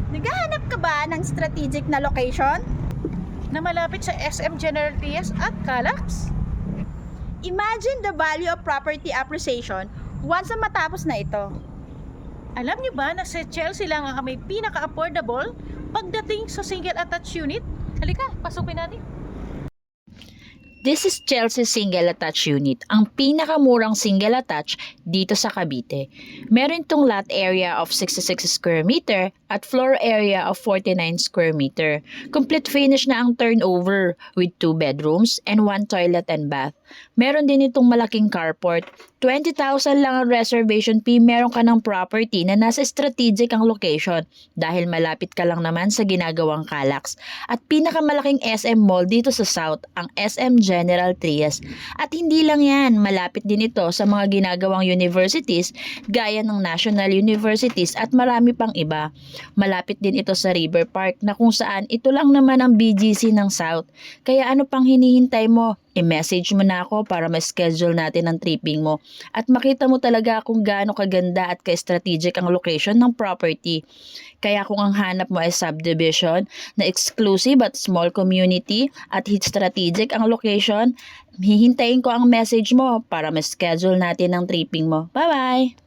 Naghahanap ka ba ng strategic na location? Na malapit sa SM General Trias at Calax? Imagine the value of property appreciation once na matapos na ito. Alam niyo ba na sa Chelsea lang ang may pinaka-affordable pagdating sa single attached unit? Halika, pasukin natin. This is Chelsea Single Attached Unit, ang pinakamurang single attached dito sa Cavite. Meron itong lot area of 66 square meter at floor area of 49 square meter. Complete finish na ang turnover with 2 bedrooms and 1 toilet and bath. Meron din itong malaking carport. 20,000 lang ang reservation fee, meron ka ng property na nasa strategic ang location dahil malapit ka lang naman sa ginagawang Calax. At pinakamalaking SM mall dito sa South, ang SM General Trias. At hindi lang yan, malapit din ito sa mga ginagawang universities gaya ng National Universities at marami pang iba. Malapit din ito sa River Park na kung saan ito lang naman ang BGC ng South. Kaya ano pang hinihintay mo? I-message mo na ako para ma-schedule natin ang tripping mo at makita mo talaga kung gaano kaganda at ka-strategic ang location ng property. Kaya kung ang hanap mo ay subdivision na exclusive at small community at strategic ang location, hihintayin ko ang message mo para ma-schedule natin ang tripping mo. Bye-bye!